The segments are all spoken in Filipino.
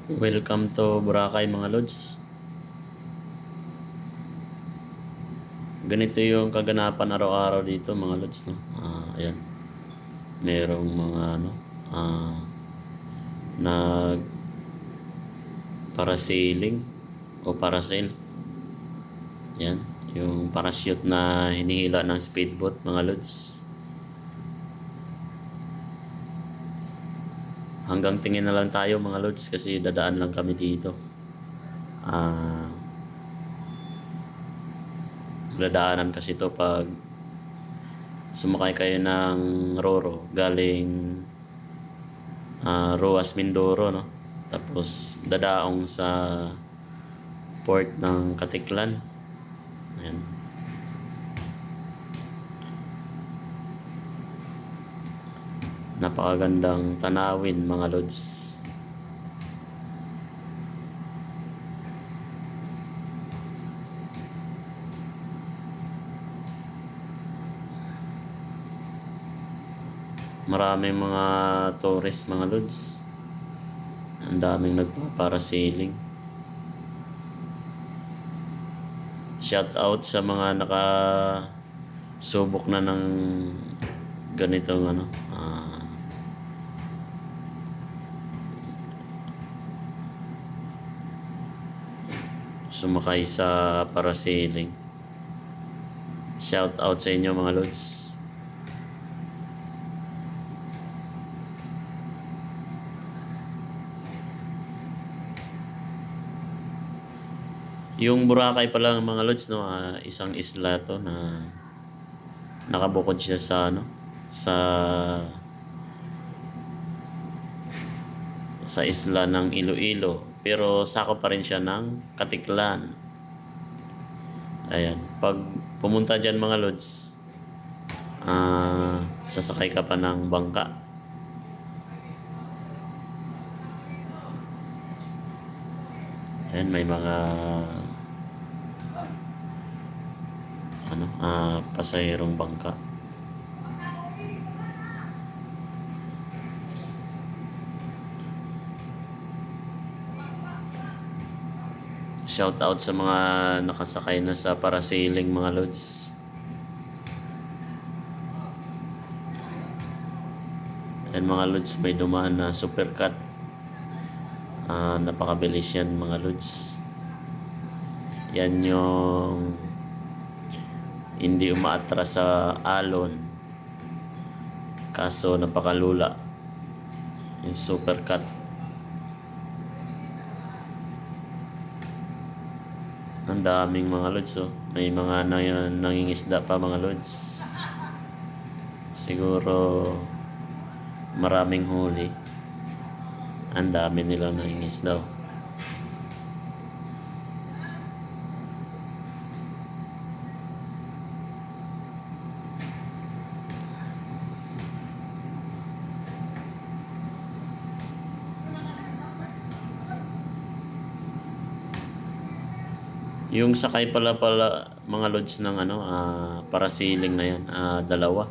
Welcome to Boracay mga lods. Ganito yung kaganapan araw-araw dito mga lods, no? Ayan. Merong mga nag parasailing o parasail. Yan, yung parachute na hinihila ng speedboat mga lods. Hanggang tingin na lang tayo mga lods kasi dadaan lang kami dito. Dadaanan kasi to pag sumakay kayo ng Roro galing Roas Mindoro, no? Tapos dadaong sa port ng Katiklan. Ayan. Napakagandang tanawin mga lods. Maraming mga tourist mga lods. Ang daming nagpa-parasailing. Shout out sa mga subok na ng ganitong sumakay sa parasailing. Shout out sa inyo mga lods. Yung Boracay pa lang mga lods, no, isang isla to na nakabukod siya sa sa isla ng Iloilo, pero sakop pa rin siya ng Katiklan. Ayan, pag pumunta dyan mga lods, sasakay ka pa ng bangka. Ayan, may mga pasahirong bangka. Shout out sa mga nakasakay na sa parasailing mga lods. Ayan mga lods, may dumaan na supercut. Napakabilis yan mga lods. Yan yung hindi umaatras sa alon, kaso napakalula yung supercut. Ang daming mga lods, may mga nangingisda pa mga lods. Siguro maraming huli. Ang dami nilang nangingisda. Yung sakay pala mga lods ng parasailing na yan, dalawa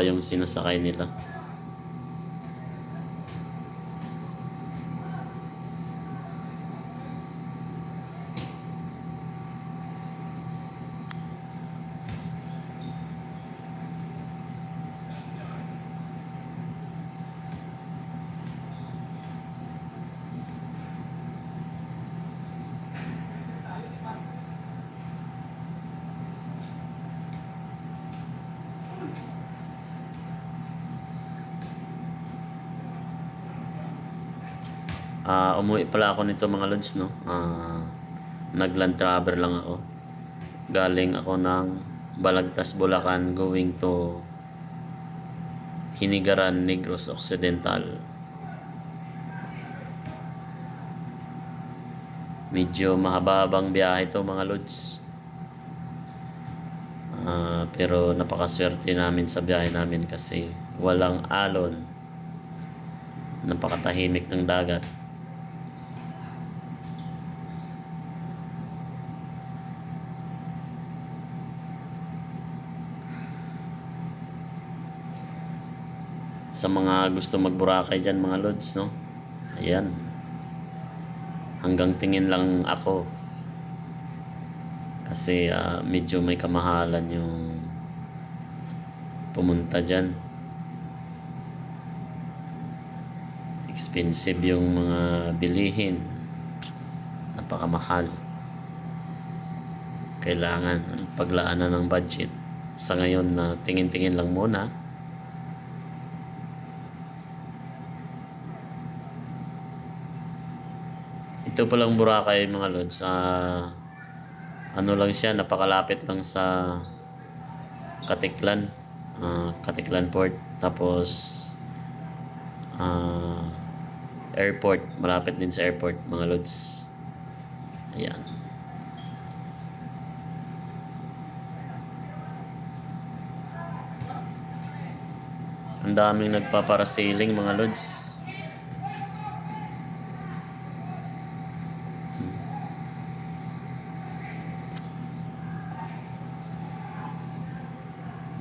yung sinasakay nila. Umuwi pala ako nito mga lods, no? Nag-land travel lang ako. Galing ako ng Balagtas, Bulacan going to Hinigaran, Negros Occidental. Medyo mahaba-habang biyahe to mga lods. Pero napakaswerte namin sa biyahe namin kasi walang alon. Napakatahimik ng dagat. Sa mga gusto mag-Boracay dyan mga lods, no? Ayan. Hanggang tingin lang ako. Kasi medyo may kamahalan yung pumunta dyan. Expensive yung mga bilihin. Napakamahal. Kailangan paglaanan ng budget. Sa ngayon na tingin-tingin lang muna. Ito palang Boracay mga lods. Ano lang siya, napakalapit lang sa Katiklan. Katiklan Port. Tapos airport. Malapit din sa airport mga lods. Ayan. Ang daming nagpaparasailing mga lods.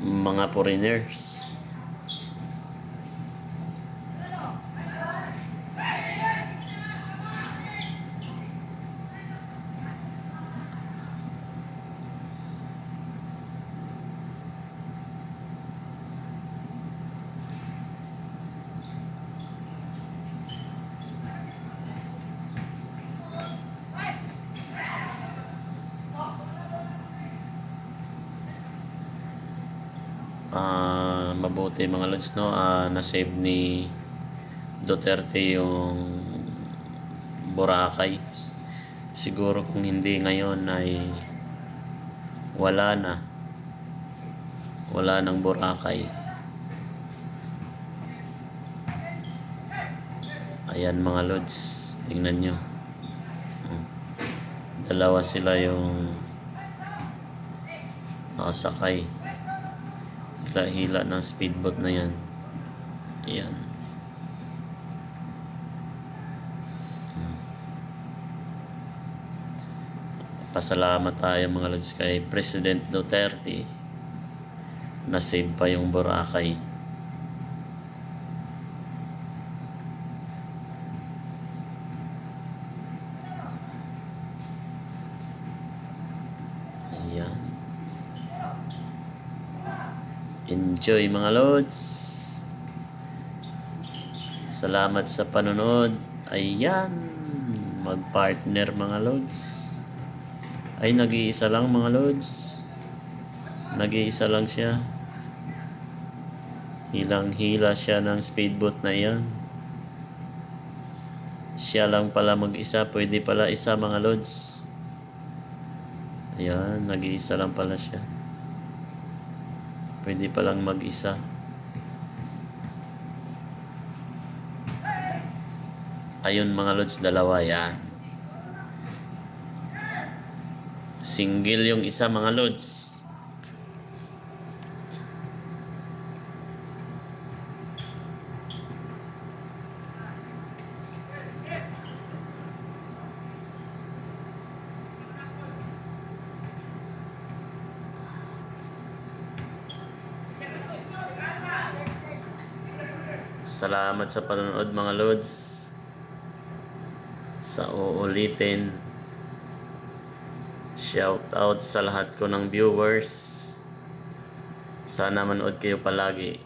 Mga foreigners. Mabuti mga lods, no? Na-save ni Duterte yung Boracay. Siguro kung hindi ngayon ay wala nang Boracay. Ayan mga lods, tingnan nyo. Dalawa sila yung nakasakay. Hila-hila ng speedboat na yan. Ayan. Pasalamat tayo mga lods kay President Duterte na save pa yung Boracay. Ayan. Enjoy mga lods. Salamat sa panonood. Ayan. Mag-partner mga lods. Ay, nag-iisa lang mga lods. Nag-iisa lang siya. Hilang-hila siya ng speedboat na iyan. Siya lang pala mag-isa. Pwede pala isa mga lods. Ayan, nag-iisa lang pala siya. Pwede palang mag-isa. Ayun mga lods, dalawa yan. Single yung isa mga lods. Salamat sa panonood mga lods. Sa uulitin, shout out sa lahat ko ng viewers. Sana manood kayo palagi.